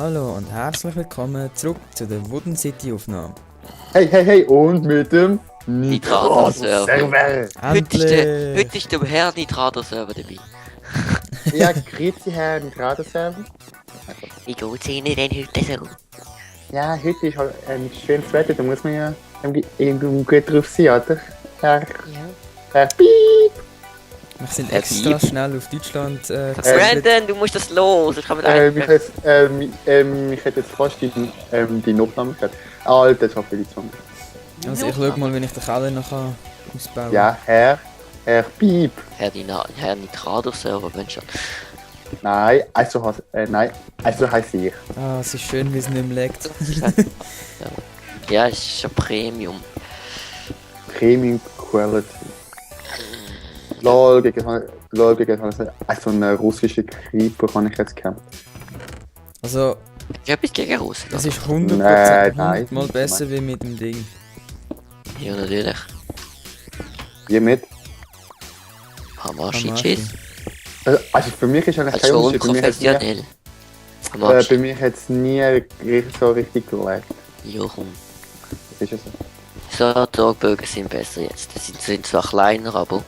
Hallo und herzlich willkommen zurück zu der Wooden City Aufnahme. Hey, und mit dem Nitrator-Server. Server. Heute ist der Herr Nitrator-Server dabei. Ja, grüezi Herr Nitrator-Server. Wie geht's Ihnen denn heute so? Ja, heute ist halt ein schönes Wetter, da muss man ja irgendwie gut drauf sein, oder? Herr Piep. Wir sind Herr extra Piep. schnell auf Deutschland. Brandon, du musst das los. Ich kann mit Ich hätte jetzt fast die Aufnahme gehabt. Alter, das war viel zu lang. Also ich schau mal, wenn ich den Keller noch ausbauen kann. Ja, Herr Piep. Herr Nitrator-Server, wenn schon. Nein, also heißt ich. Ah, es ist schön, wie es nicht mehr leckt. Ja, es ist ein Premium. Premium Quality. LOL gegen so einen russischen Creeper kann ich jetzt kämpfen. Also, Ich habe etwas gegen Russland. es ist 100%, Nein, 100 Mal nein. besser wie mit dem Ding. Ja, natürlich. Wie mit? Hamashi-Cheese. Also für mich ist eigentlich Also kein schon Unterschied. unprofessionell. Bei Hamashi. mir hat es nie so richtig gelegt. Ja, komm. Das ist es. So, Tagbögen sind besser jetzt. Die sind zwar kleiner, aber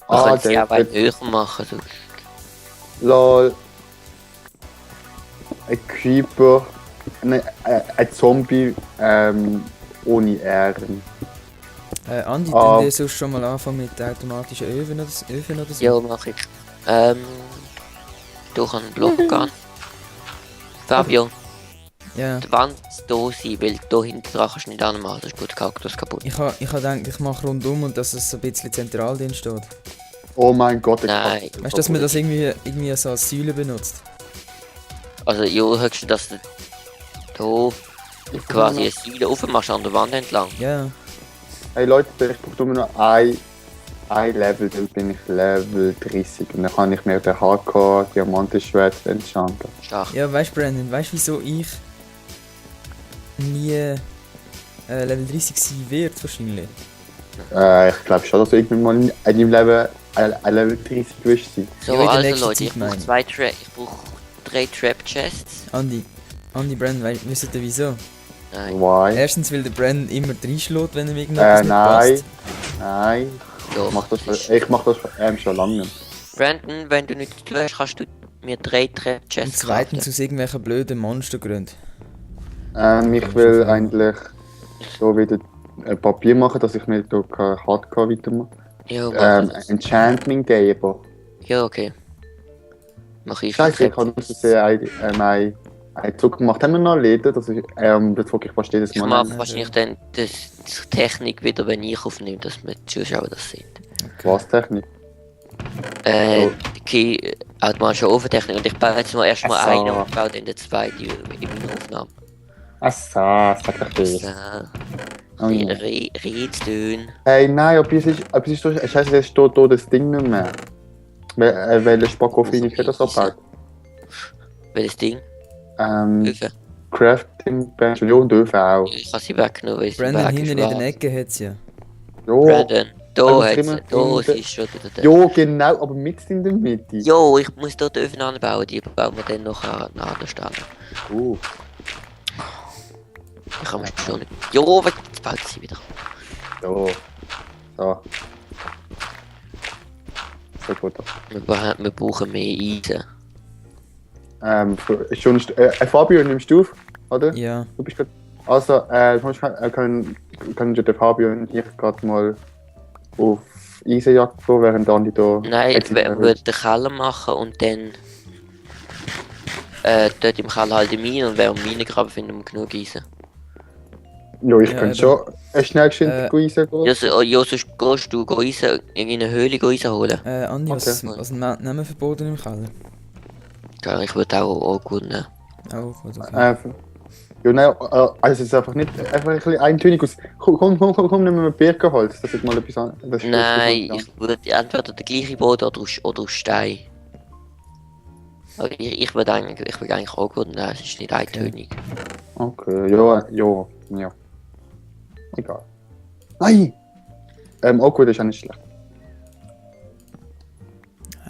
man kann sie auch weit höher machen. So. LOL. Ein Creeper. Ein Zombie ohne Ehren. Andi, Ah. können wir sonst schon mal anfangen mit automatischen Öfen oder so? Ja, mach ich. Durch einen Block gehen. Fabio, Ja. die Wand da sein, weil da hinten dran kannst du nicht anmachen, das ist gut Kaktus kaputt. Ich ha gedacht, ich mache rundum und dass es so ein bisschen zentral drin steht. Oh mein Gott, Nein. Weißt du, dass man das irgendwie so als Säule benutzt? Also, ja, hörst du, dass du da quasi eine Säule aufmachst an der Wand entlang? Ja. Hey Leute, ich brauche nur noch ein Level, dann bin ich Level 30 und dann kann ich mir den Hardcore Diamantenschwert enchanten. Stark. Ja, weißt du, Brandon, weißt du, wieso ich nie Level 30 sein wird, wahrscheinlich? Ich glaube schon, dass du irgendwann mal in deinem Leben ein Level 30 wirst sein. So, Ja, in der also nächsten Leute, Zeit, ich brauche meine ich. ich brauche 3 Trap-Chests. Andi, Brandon, wisst ihr wieso? Nein. Why? Erstens, weil der Brandon immer reinschlägt, wenn ihm irgendetwas nicht Nein. passt. Nein. Doch, Ich mach das schon lange nicht. Brandon, wenn du nicht tust, kannst du mir 3 Und Trap-Chests zweitens aus irgendwelchen blöden Monstergründen. Ich will eigentlich so wieder Papier machen, dass ich mir da Hardcore weitermache. Ja, mach das. Enchantment geben. Ja, okay. Mach ich Scheiße, ich habe nur sehr ein Zug gemacht. Haben wir noch Leder? Das frage ich fast jedes Ich Mal. mache wahrscheinlich dann die Technik wieder, wenn ich aufnehme, dass wir die Zuschauer das sehen. Was Technik? Die automatische Ofentechnik. Und ich baue jetzt mal erstmal Ach so. eine und baue dann die zweite in meiner Aufnahme. Sag doch das. So. Oh ja. Rätseln. Hey, nein, ob es ist so. Scheiße, es steht hier das Ding nicht mehr. Welcher Spackoffin ich das abbaut? Welches Ding? Ähm, Öfen. Crafting Bench und ja, und Öfen auch. Ich habe sie weggenommen, weil sie Brandon, weg hinten ist. in der Ecke hat es ja. Jo, Brandon, Aber da es hat ist sie. immer Da in der- sie ist schon wieder da. jo, genau, aber mit in der Mitte. Jo, ich muss dort die Öfen anbauen, die bauen wir dann noch an einer anderen Stelle. Ich kann mich schon nicht. Jo, jetzt baut sie wieder. Jo. So. So gut. Wir brauchen mehr Eisen. Fabio, nimmst du auf, oder? Ja. Du bist gerade. Also, können der Fabio und ich gerade mal auf Eisenjagd gehen, während Andi da. Nein, jetzt ich würde den Keller machen und dann dort im Keller halt die Mine und während Mine graben finden wir genug Eisen. Ja, ich Ja, könnte eben. schon schnell geschwind Eisen gehen. Ja, sonst gehst du Eisen, in eine Höhle Eisen holen. Andi, was Okay. nehmen wir verboten im Keller? Ja, ich würde auch gut nehmen. Oh, gut, okay. Ja, nein, also es ist einfach nicht einfach ein bisschen eintönig aus. Komm, nehmen wir Birkenholz, das ist mal etwas anderes. Nein, ich würde entweder den gleichen Boden oder aus Stein. Aber ich würde eigentlich auch gut nehmen, es ist nicht eintönig. Okay, ja. Egal. Nein! Auch gut, ist auch nicht schlecht.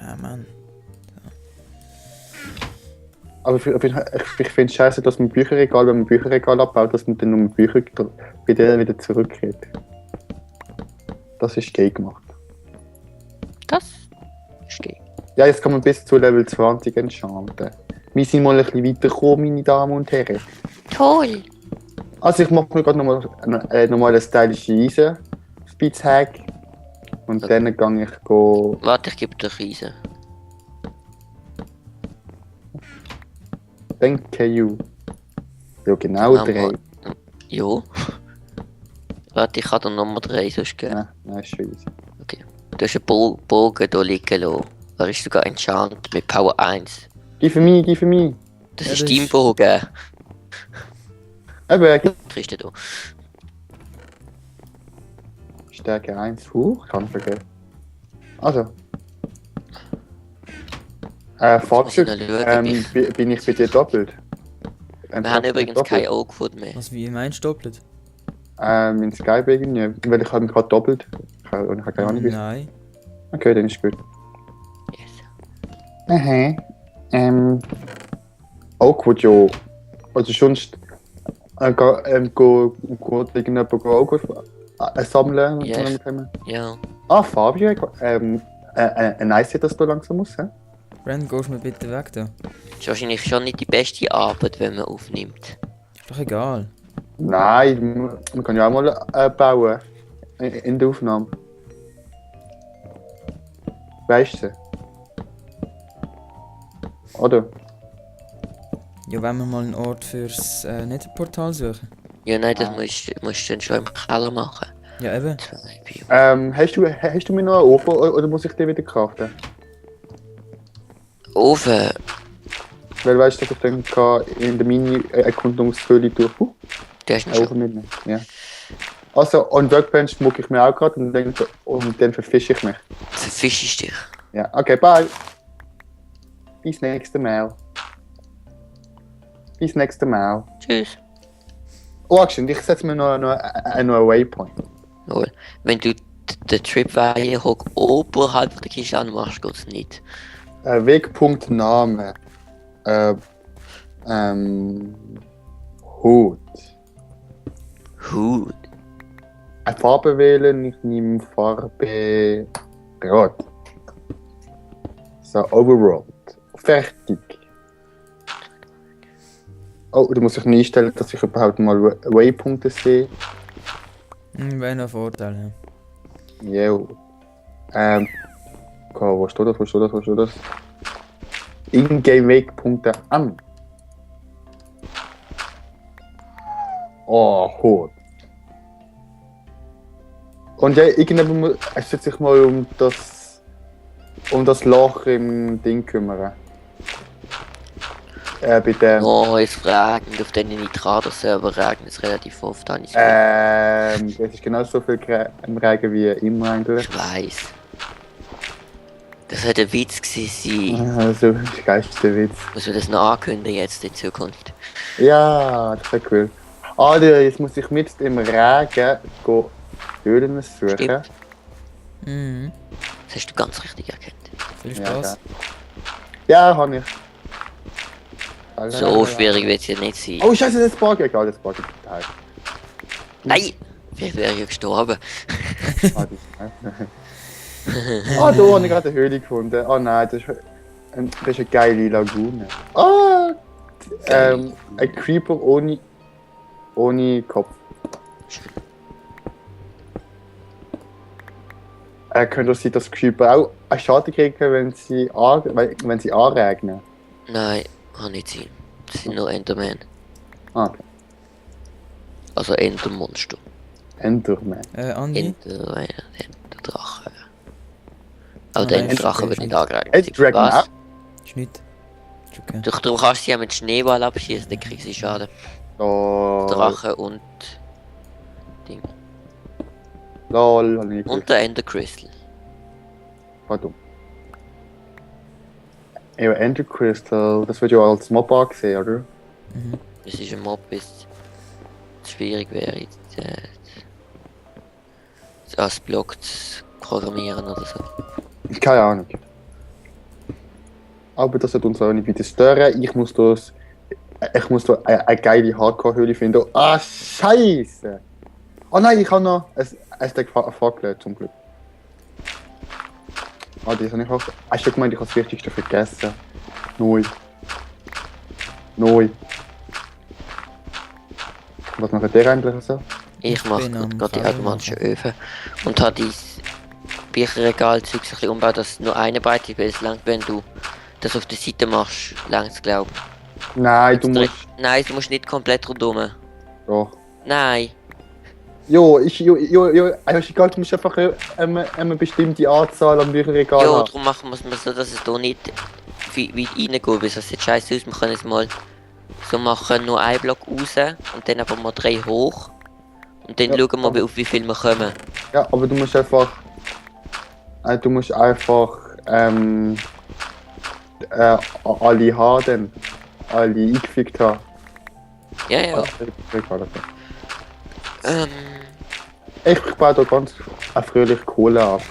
Ah, Mann. Aber ich finde es scheiße, dass man Bücherregal, wenn man Bücherregal abbaut, dass man dann nur Bücher wieder zurückkriegt. Das ist gay gemacht. Das steht. Ja, jetzt kann man bis zu Level 20 enchanten. Wir sind mal ein bisschen weitergekommen, meine Damen und Herren. Toll! Also ich mache mir gerade nochmal eine stylische Eisen-Spitzhack. Und Okay. dann gehe ich go. Warte, ich gebe dir Riesen. Thank you. Ja, genau, Dann haben 3. Jo. Warte, ich kann dir nochmal 3 sonst geben. Ja, nein, ist schon easy. Du hast einen Bogen hier liegen lassen. Er ist sogar enchanted mit Power 1. Give me, give me. Das Ja, ist das dein ist- Bogen. Eben, Kriegst du da. Stärke 1. Kann vergeben. Also. Fahrzeug, muss ich noch schauen, bin ich bei dir doppelt? Wir haben übrigens kein Augefood mehr. Was, wie meinst du doppelt? In Skype irgendwie, weil ich habe mich gerade doppelt. Und ich habe keine Ahnung, wie. Nein. Okay, dann ist gut. Yes. Aha. Oakwood, ja. Also sonst go irgendjemand Oakwood sammeln. Ja, und ich- dann- Ja. Ah, Fabio, nice, dass du langsam musst, hä? Brandon, gehst du mir bitte weg da? Ist wahrscheinlich schon nicht die beste Arbeit, wenn man aufnimmt. Ist doch egal. Nein, man kann ja auch mal bauen. In der Aufnahme. Weißt du? Oder? Ja, wenn wir mal einen Ort fürs Netherportal suchen. Ja, nein, das musst du dann schon im Keller machen. Ja, eben. Hast du mir noch einen Ofen oder muss ich den wieder craften? Ofen. Weil weißt du, dass ich dann in der Mini-Erkundungshöhle durch Du hast ihn einen schon. Ofen mitnehmen. Ja. Also, und Workbench schmuck ich mir auch gerade und dann verfische ich mich. Verfischst dich. Ja, okay, bye. Bis nächstes Mal. Bis nächstes Mal. Tschüss. Oh, Action, ich setze mir noch einen Waypoint. Null. Wenn du den Tripwire hoch oberhalb der Kiste anmachst, geht's nicht. Wegpunkt Name. Hut. Hut. Eine Farbe wählen, ich nehme Farbe Rot. So, Overworld. Fertig. Oh, da muss ich noch einstellen, dass ich überhaupt mal Waypunkte sehe. Wäre noch ein Vorteil, ja. Jo. Okay, wo steht das? Wo steht das? Wo steht das? Ingame-Wegpunkte an. Oh, Hut. Und ja, irgendwann muss ich sich mal um das Loch im Ding kümmern. Bei dem. Oh, es regnet auf den Nitrader-Server regnet es relativ oft, habe ich so Es ist genauso viel im Regen wie immer eigentlich. Ich weiß. Das hätte ein Witz gewesen sein. Also, das ist der geilste Witz. Muss man das noch ankündigen jetzt in Zukunft? Ja, das wäre cool. Alter, jetzt muss ich mit im Regen Höhlen suchen. Stimmt. Mhm. Das hast du ganz richtig erkannt. Viel Ja, Spaß. Ja, habe ich. So schwierig wird es ja nicht sein. Oh, scheiße, das Bug. Egal, das Bug ist total. Nein! Vielleicht wäre ich ja gestorben. Ah, da habe ich gerade eine Höhle gefunden. Oh nein, das ist eine geile Lagune. Ah! Ein Creeper ohne Kopf. Könnte es sein, dass Creeper auch einen Schaden kriegen, wenn sie anregnen? Nein, kann nicht sein. Das sind nur Endermen. Ah, okay. Also Endermonster. Enderman. Andi? Enderdrache. Aber Ah, der nein, Enderdrache ist wird okay. nicht angreifen. Enderdragon Was? auch? Ist nicht. Ist okay. Du kannst sie ja mit Schneeball abschießen, dann kriegst du Schaden. Oh, Drache und Ding. lol, habe ich nicht Und der Ender Crystal. Pardon. Ja, Ender Crystal, das wird ja als Mob angesehen, oder? Mhm. Das ist ein Mob, bis es schwierig wäre, als Block zu programmieren oder so. Keine Ahnung. aber das wird uns auch nicht weiter stören. Ich muss da eine geile Hardcore-Höhle finden. Ah, Scheiße! Oh nein, ich habe noch ein Stack Fackeln, zum Glück. Ah, das habe ich auch. Hast du gemeint, ich habe das Wichtigste vergessen? Neu. Was macht der eigentlich so? Ich mache bin am gerade die Feuer automatischen Öfen und habe dein Bücherregal-Zeug so ein bisschen umgebaut, dass nur eine Breite ist, weil es langt, wenn du das auf der Seite machst, langt glaube ich. Nein, du musst. Nein, du musst nicht komplett rundum. Doch. Nein. Also egal, du musst einfach eine bestimmte Anzahl an Bücherregal Ja, haben. darum machen wir es so, dass es hier nicht weit reingeht, weil das sieht scheiße aus. Wir können es mal so machen, nur einen Block raus und dann aber mal 3 hoch. Und dann Ja. schauen wir, auf wie viel wir kommen. Ja, aber du musst einfach alle haben, alle eingefügt haben. Ja, ja. Ich baue da ganz fröhlich Kohle ab.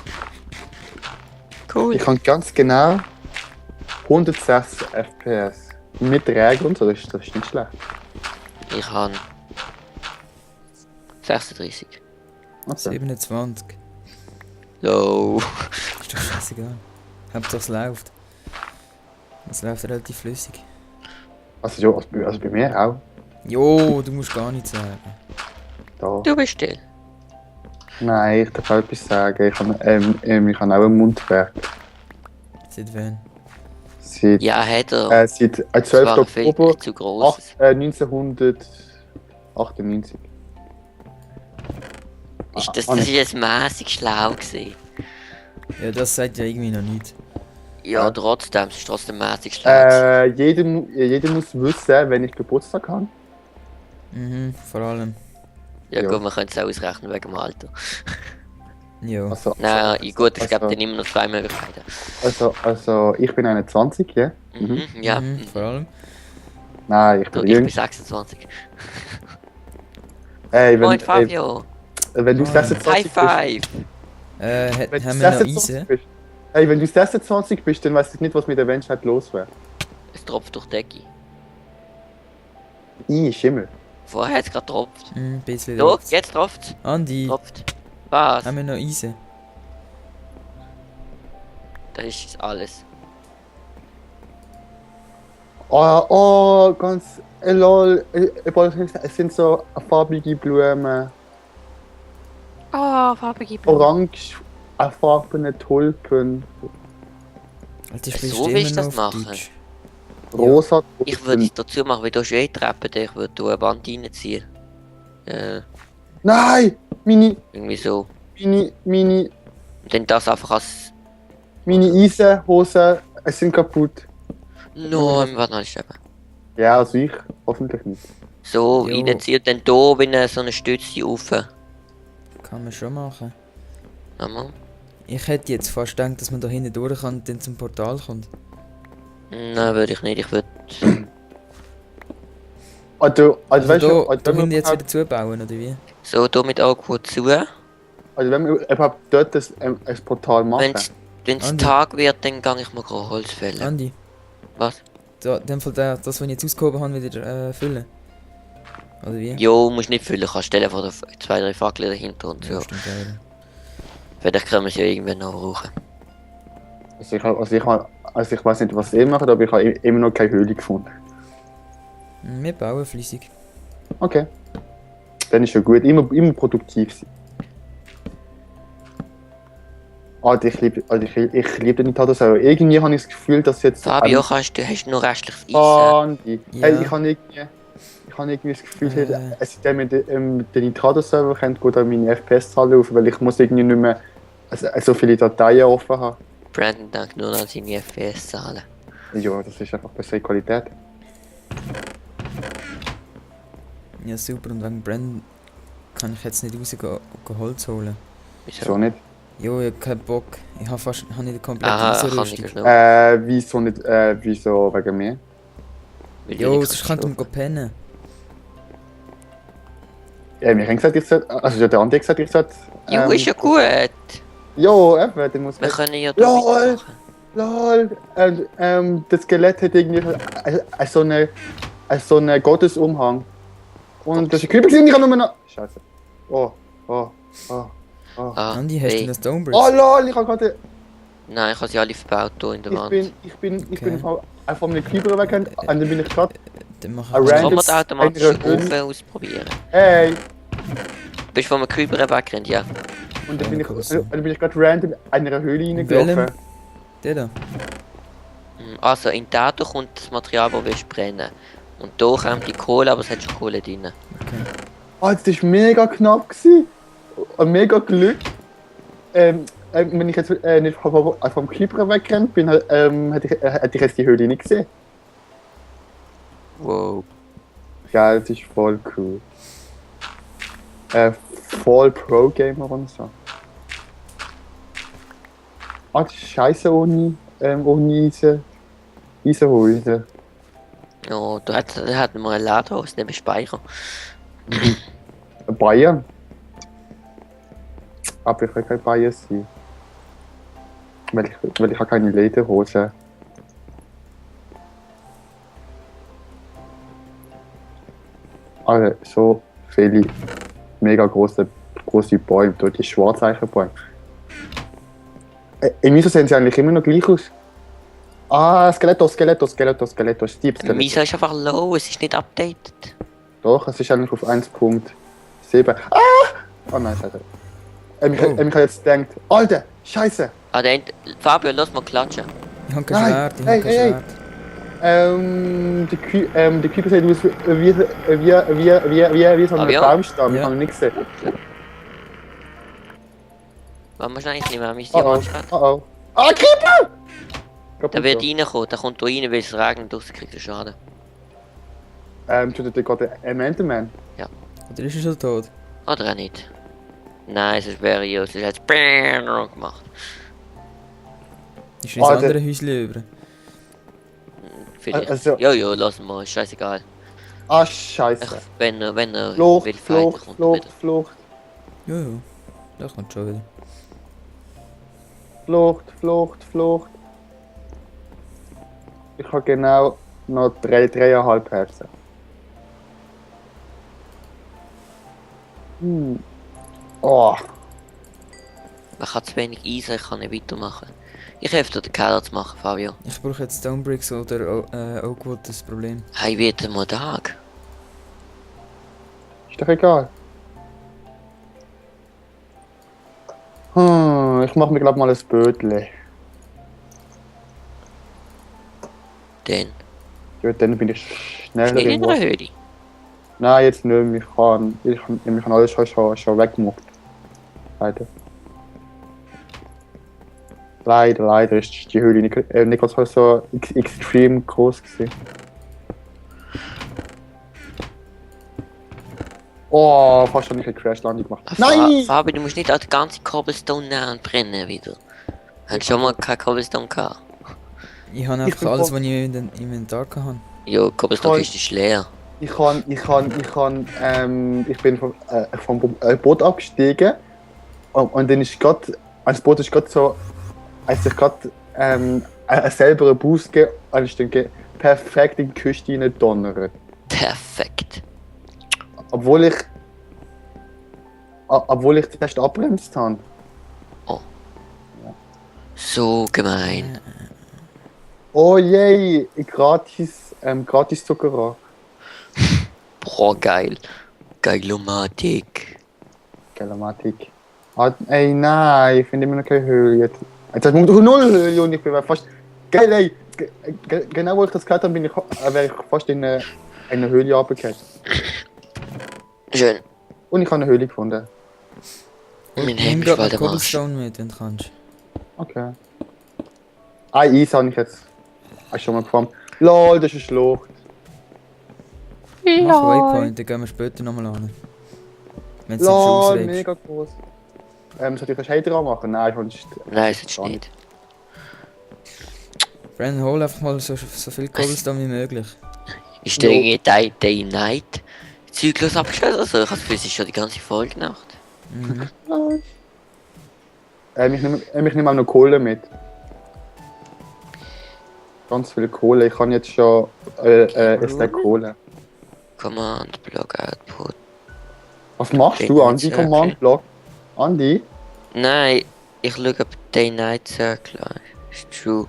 Cool. Ich habe ganz genau 106 FPS. Mit Regen und so, das ist nicht schlecht. Ich habe 36. Okay. 27. So. Ist doch scheißegal. Hauptsache es läuft. Es läuft relativ flüssig. Also, ja, also bei mir auch. Jo, du musst gar nichts sagen. Da. Du bist still. Nein, ich darf auch etwas sagen. Ich habe auch einen Mundwerk. Seit wann? Seit, Ja, hat er. seit Das 12. war viel Oktober zu groß. 1998. Das ist jetzt mäßig schlau gewesen. Ja, das sagt ja irgendwie noch nicht. Ja, trotzdem, es ist trotzdem mäßig schlau gewesen. Jeder muss wissen, wenn ich Geburtstag habe. Mhm, vor allem. Ja, ja. gut, man könnte es auch ausrechnen wegen dem Alter. Jo. Nein, gut, es gibt also, dann immer noch 2 Möglichkeiten. Also, ich bin 21, ja? Mhm, ja. Mhm, vor allem. Nein, ich Du, bin ich bin jüngst. 26. Ey, Moin, Fabio. wenn du Moin. 26 High bist, five. wenn du Haben wir noch 26 Eisen? bist, ey, wenn du 26 bist, dann weiß ich nicht, was mit der Menschheit los wäre. Es tropft durch die Decke. Schimmel. Vorher hat es gerade tropft. Ein bisschen. So, rechts. jetzt tropft. Andi, Tropft. Was? haben wir noch Eisen? Das ist alles. Ganz. Lol. Es sind so farbige Blumen. Oh, farbige Blumen. Orange, farbene Tulpen. Alter, So spielst du willst immer du noch das auf machen? Deutsch? Rosa Tulpen. Ich würde es dazu machen, weil du schon Treppe, ich würde hier eine Wand reinziehen. Nein! Irgendwie so. Meine Und dann das einfach als. Eisenhosen sind kaputt. No, warte noch nicht eben. Ja, also ich hoffentlich nicht. So, Jo. reinziehen und dann hier wie so eine Stütze rauf. Kann man schon machen. Nochmal. Ich hätte jetzt fast gedacht, dass man da hinten durch kann und dann zum Portal kommt. Nein, würde ich nicht. Ich würde. Also Also weißt du, da hinten jetzt wieder zubauen, oder wie? So, hier mit Aqua zu. also wenn wir überhaupt dort ein Portal machen. Wenn es Andi. Tag wird, dann gehe ich mal Holz fällen. Andi, Was? da, in dem Fall das, was ich jetzt ausgehoben habe, wieder füllen. Oder wie? Jo, musst nicht füllen. Kannst stellen von 2, 3 Fackeln dahinter und so. Ja, stimmt auch. Vielleicht können wir es ja irgendwann noch brauchen. Also ich weiß nicht, was ihr macht, aber ich habe immer noch keine Höhle gefunden. Wir bauen flüssig. Okay. Dann ist ja gut. Immer produktiv sein. Ich liebe den Nintendo selber. Irgendwie habe ich das Gefühl, dass jetzt... Fabio, hast du noch restliches Eisen? Andi. Ja. Hey, ich habe irgendwie das Gefühl, es ist mit dem Nintendo-Server geht auch meine FPS-Zahlen auf, weil ich muss irgendwie nicht mehr so viele Dateien offen haben. Brandon denkt nur an seine FPS-Zahlen. Ja, das ist einfach bessere Qualität. Ja, super. Und wegen Brandon kann ich jetzt nicht rausgehen Holz holen. Wieso nicht? Jo, ich hab keinen Bock. Ich habe fast nicht eine komplette Aha, kann ich Eisenrüstung. schnell. Wieso nicht? Wieso wegen mir? Weil Jo, ich sonst könnte man pennen. Ja, wir haben gesagt, ich sollte... Also der Andi hat gesagt, ich sollte... Jo, ist ja gut. Jo, eben, dann muss Wir man... können ja Ja, da weitermachen. Lol, das Skelett hat irgendwie so einen Gottesumhang. Und das ist ein Creeper gewesen, ich kann nur noch... Scheiße. Oh. Ah, Andi, hast du hey. das Stonebricks? Oh lol, ich habe gerade... Nein, ich habe sie alle verbaut hier in der Wand. Ich bin Okay. von einem Creeper weg und dann bin ich gerade... Dann mach Ein ich Kann random- man den automatischen eine Ofen ausprobieren? Hey! Bist du vom Creeper weggerannt? Ja. Und dann Ja, bin ich gerade random in einer Höhle reingelaufen. Der da. Also, in den hier kommt das Material, das wir brennen. Und hier kommt die Kohle, aber es hat schon Kohle drin. Okay. Oh, das war mega knapp gewesen. Ein mega Glück. Wenn ich jetzt nicht vom Creeper weggerannt bin, hätte ich jetzt die Höhle nicht gesehen. Wow. Geil, das ist voll cool. Voll Pro-Gamer und so. Ah, das ist scheiße ohne Eisenhäuser. Ja, da hat man ein Ladehaus neben Speicher. Bayern. Aber ich will kein Bayern sein. Weil ich habe keine Lederhose. Also so viele mega große Bäume, dort die Schwarzeichenbäume. Wieso sehen sie eigentlich immer noch gleich aus? Ah, Skeletor, Steve Skeletor. Misa ist einfach low, es ist nicht updated. Doch, es ist eigentlich auf 1.7. Ah! Oh nein, scheiße. Ich habe jetzt gedacht, Alter, scheiße! Ah, Fabio, lass mal klatschen. Ich hab kein Nein, Schwert, ich hey, hab kein hey, Schwert. Die Creeper sieht aus wie so ein Fabio? Baumstamm, ich Ja. habe nichts gesehen. Wahrscheinlich nicht mehr, mich Oh Diamant. oh. Ah, Creeper! Der wird reinkommen, der kommt da rein, weil es regnet, draussen kriegt er Schaden. Tut der gerade ein Enderman? Oder ist er schon tot? Oder auch nicht. Nein, sonst wäre ich, es ist jetzt BANG gemacht. Ist ins Ah, andere Häuschen über? Vielleicht. Also- Jo, lass mal, ist scheißegal. Ah, scheiße. Wenn er will Flucht, fighten, Flucht, kommt er Flucht, wieder. Flucht, Jojo. Da kommt schon wieder. Flucht. Ich habe genau noch 3,5 Herzen. Oh, Man hat zu wenig Eisen, ich kann nicht weitermachen. Ich helfe dir den Keller zu machen, Fabio. Ich brauche jetzt Stonebricks oder Oakwood, das Problem. Hey, wird mal Tag. ist doch egal. Ich mache mir glaub mal ein Bötli. Denn. Ja, dann bin ich schneller Schnell in im der Wasser. Höhle. Nein, jetzt nicht mehr. Ich kann alles schon weggemuckt. Leider ist die Höhle nicht so extrem groß gewesen. Oh, fast schon nicht eine Crash-Landung gemacht. Nein! Fabio, du musst nicht auch die ganze Cobblestone nehmen und brennen wieder. Hast du schon mal kein Cobblestone gehabt? Ich habe Ich einfach bin alles, voll- was ich in den Inventar hatte. Jo, Cobblestone Voll. ist leer. Ich bin vom Boot abgestiegen und dann ist gerade, das Boot ist gerade so, als ich gerade selber einen Boost gegeben und ich denke, perfekt in die Küste rein donnert. Perfekt. Obwohl ich zuerst abbremst habe. So gemein. Oh je, gratis Zuckerrohr. Boah, geil. Geilomatik. Gelamatik. Ey, nein, ich finde immer noch keine Höhle jetzt. Jetzt hat man doch 0 Höhle und ich bin fast... Geil, ey! Genau wo ich das gehört habe, wäre ich fast in eine Höhle runtergefallen. Schön. Und ich habe eine Höhle gefunden. Mein Nimm Hemd ist grad bald noch am Arsch. Cobblestone mit, wenn du kannst. Okay. Eis habe ich jetzt schon mal gefahren. LOL, das ist eine Schlucht. Mach Waypoint, dann gehen wir später nochmal an. Wenn du dich LOL, ausregst. mega groß. Soll ich einen Shader anmachen? Nein, sonst... Nein, das ist nicht. Brandon, hol einfach mal so viel Cobblestone wie möglich. Ist der irgendwie Day Night Zyklus abgestellt oder so? Ich habe das Gefühl, es ist schon die ganze Folge gemacht. Mhm. Ich nehme auch noch Kohle mit. ganz viel Kohle. Ich habe jetzt schon ein Stack Kohle. Command Block Output. Was machst du, Andi? Circle. Command Block? Andi? Nein, ich schaue ob Day Night Circle an. Ist true.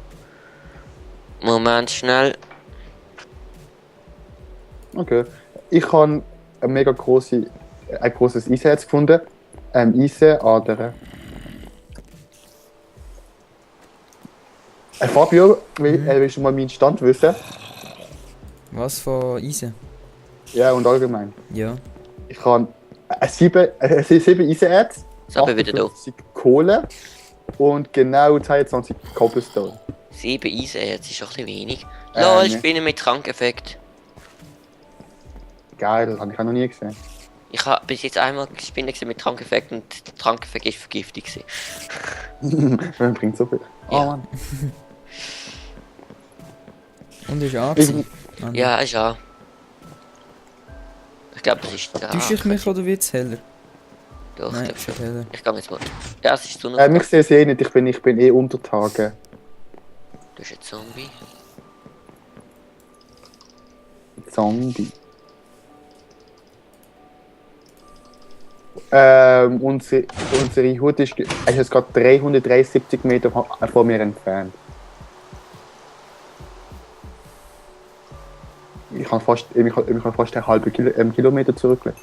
Moment schnell. Okay. Ich habe ein mega grosses Eisenherz gefunden. Eisenader. Fabio, willst du mal meinen Stand wissen? Was von Eisen? Ja, und allgemein. Ja. Ich habe 7 Eisenerz, So, bin wieder da. 58 Kohle und genau 22 Cobblestone. 7 Eisenerz ist doch ein bisschen wenig. Lol, ne. ich bin mit Trankeffekt. Geil, das habe ich auch noch nie gesehen. Ich habe bis jetzt einmal gespielt gesehen mit Trankeffekt und der Trankeffekt ist vergiftet gewesen. Man bringt so viel. Ja. Oh Mann. Und ist angesehen. Ja, ist ja. Ich glaube, das ist da. Täusche ich mich oder wird's heller? Doch, Nein, ich es glaube wird schon. heller. Ich gehe jetzt mal. Ja, es ist Sonne. Ich sehe es eh nicht, ich bin eh unter Tage. Du bist ein Zombie. Zombie. Unsere Hut ist jetzt gerade 373 Meter von mir entfernt. Ich kann fast einen halben Kilometer zurücklegen.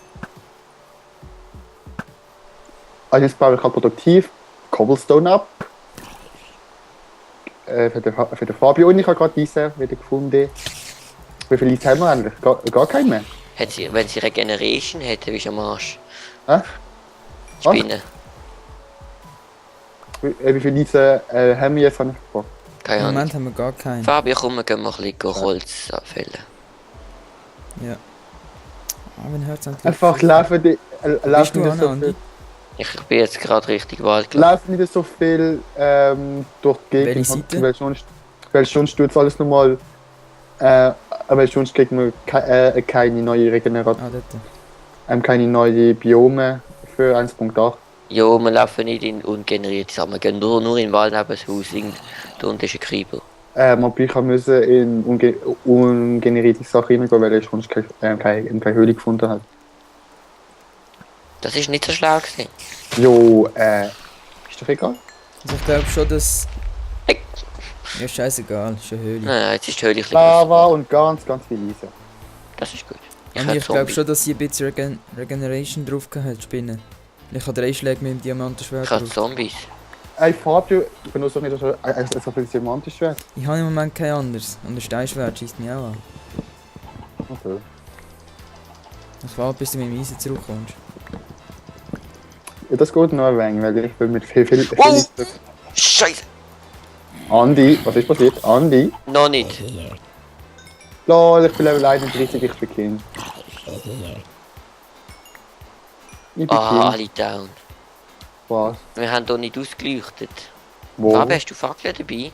Also jetzt baue ich halt produktiv Cobblestone ab. Für den Fabio und ich habe gerade diese wieder gefunden. Wie viele Leute haben wir eigentlich? Gar keinen mehr. Wenn sie Regeneration hätte, wie am Arsch. Hä? Was? Spinnen. Wie viele Leute haben wir jetzt an gefragt? Keine Im Ahnung. Moment haben wir gar keinen. Fabio, komm, wir gehen mal ein bisschen Holz abfällen. Ja. Ah, wenn hört's an. Einfach laufen Bist laufen du nicht an, so Andi? viel. Ich bin jetzt gerade richtig Wald gelaufen. Laufen nicht so viel durch die Gegend. Welche Seite? Weil sonst tut es alles nochmal. Aber sonst kriegt man keine neue Regeneration, Ah, dort. keine neue Biome für 1.8. Jo, wir laufen nicht in ungenerierte Sachen. Wir gehen nur in den Wald neben das Haus. Da unten ist ein Creeper. Ich musste in ungenerierte Sachen reingehen, weil ich sonst keine Höhle gefunden habe. Das ist nicht so schlau gewesen. Jo, ist doch egal. Also ich glaube schon, dass... Hey. Ja, scheißegal, ist eine Höhle. Nein, jetzt ist die Höhle ein bisschen Lava grösser. und ganz viel Eisen. Das ist gut. Und höre ich glaube Zombie. schon, dass sie ein bisschen Regeneration drauf hat, Spinnen. Ich habe 3 Schläge mit dem Diamantenschwert Ich habe drauf. Zombies. Ey, Fabio, ich benutze doch nicht so viel Diamantenschwert. Ich habe im Moment kein anderes. Und ein Steinschwert schießt mich auch an. Okay. Ich warte, bis du mit dem Eisen zurückkommst. Ja, das geht noch ein wenig, weil ich will mit viel Wow! Scheiße! Andi, was ist passiert? Andi? Noch nicht. Lol, ich bin Level 31, ich bin King. Ich bin Ah, King. alle down. Was? Wir haben hier nicht ausgeleuchtet. Wo? Fabi, hast du Fackeln dabei?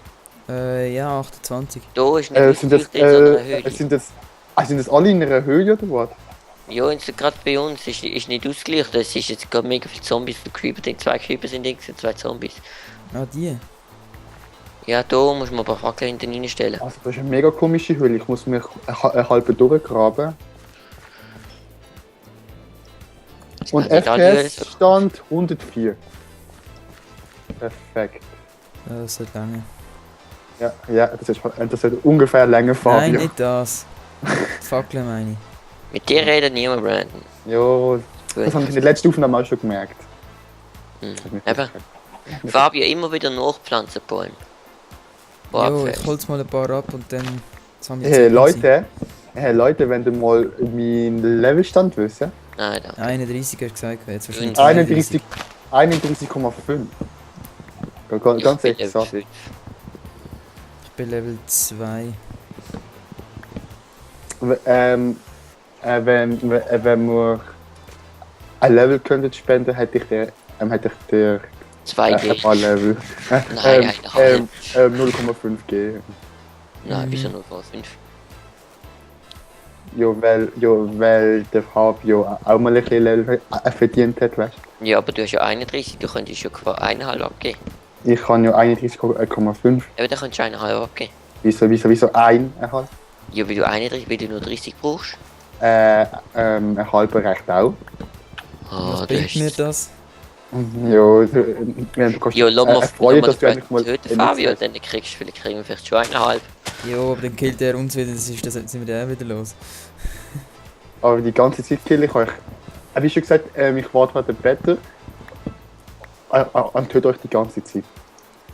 Ja, 28. Da ist nicht Sind das, ausgeleuchtet, sondern eine Höhle. sind das alle in einer Höhle oder was? Ja, und gerade bei uns ist nicht ausgeleuchtet. Es ist jetzt gerade mega viele Zombies und Creeper. 2 Creeper sind links und 2 Zombies. Ah, die? Ja, da muss man ein paar Fackeln hinten reinstellen. Also das ist eine mega komische Höhle, ich muss mich eine halbe durchgraben. Und kann nicht alle FPS Stand 104. Perfekt. Ja, das hat lange. Ja, das ist ungefähr Länge, Fabio. Nein, nicht das. Die Fackeln meine ich. Mit dir redet niemand, Brandon. Jo, das habe ich in der letzten Aufnahme auch schon gemerkt. Hm. Das hat mich Eben. gefreut. Fabio, immer wieder nachpflanzen Bäume. Wo Jo, abfällt. ich hol's mal ein paar ab und dann... Jetzt haben wir Hey Zeit. Leute, wenn du mal meinen Levelstand wissen. Nein, danke. 31 hast du gesagt, jetzt wahrscheinlich 31,5. Ganz Ich bin echt Level gesagt. 5. Ich bin Level 2. Wenn wir ein Level könntet spenden, hätte ich dir 2 ein Geld. paar Level. Nein, eigentlich nicht. 0,5 geben. Nein, wieso Mhm. nur 5? Weil der Fabio auch mal ein bisschen Level verdient hat, weißt Ja, aber du hast ja 31, du könntest ja quasi 1,5 abgeben. du? Ich kann ja 31,5. Eben, dann könntest du 1,5 abgeben. Wieso eineinhalb? Ja, weil du 31, weil du nur 30 brauchst. Ein halber reicht auch. Was Ah, du bringt mir hast... das? Ja, du kannst Ja, lass mal freuen, dass du endlich mal töten, Fabio, dann kriegst wir vielleicht schon 1,5. Jo, aber dann killt er uns wieder, sind wir dann auch wieder los. Aber die ganze Zeit kill ich euch. Wie schon gesagt, ich warte halt den Peter. Und töte euch die ganze Zeit.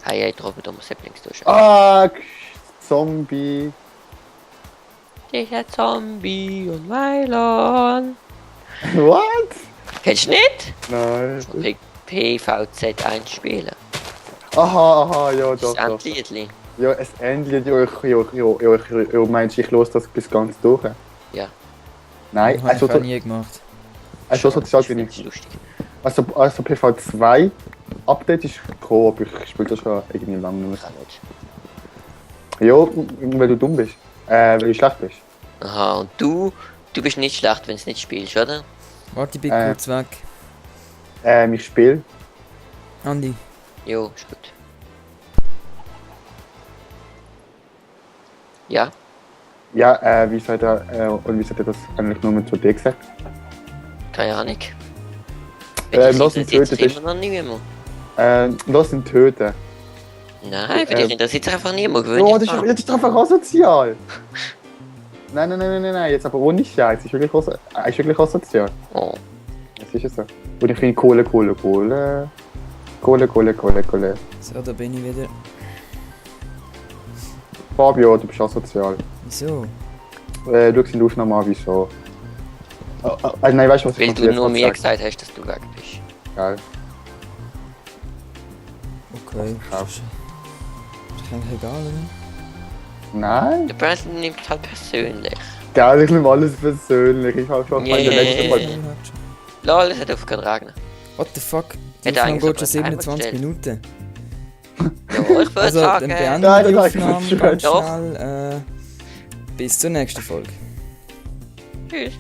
Hey, droben da muss Saplings durch. Ah, Zombie. Dieser Zombie und Mylon. What? Kennst du nicht? Nein. PVZ1 spielen. Aha, ja, Das doch, ist doch. Endliedli. Ja, es endet ja, meinst du, ich los das bis ganz durch? Ja. Nein, Habe ich auch nie gemacht. also sozial bin Das ist ich. lustig. Also PV2 Update ist gekommen, aber ich spiele das schon irgendwie lange nicht Kann nicht. mehr. Ja, weil du dumm bist. Weil du schlecht bist. Aha, und du bist nicht schlecht, wenn du nicht spielst, oder? Warte, ich bin Äh. kurz weg. Ich spiele. Andi, Jo, ist gut. Ja? Ja, wie seid ihr, und wie seid ihr das eigentlich nur mit zu dir gesagt? Keine Ahnung. Lass ihn töten, Immer noch niemand. Lass ihn töten. Nein, für dich interessiert sich einfach niemand. Gewöhn Oh, dich das dran. ist einfach asozial. Nein, jetzt aber ohne Scheiß. Ist wirklich asozial. Oh. Das ist es so. Und ich finde Kohle. so, da bin ich wieder. Fabio, du bist asozial. Wieso? Schau in die Aufnahme an, wieso. Nein, weißt du, was Weil ich du nur mir gesagt gesagt hast, dass du weg bist. habe? Okay. Ja. Ist eigentlich egal, oder? Nein? Der Brandon nimmt es halt persönlich. Geil, ich nehme alles persönlich. Ich habe schon Yeah. in der letzten Mal. Lol, es hat aufgehört zu regnen. What the fuck? Die Hätte Aufnahme eigentlich geht schon aber einen Timer 27 Minuten. Ja, ich würde Also, dann sagen... beenden Nein, wir die das habe ich Aufnahme nicht ganz Doch. schnell. Bis zur nächsten Folge. Tschüss.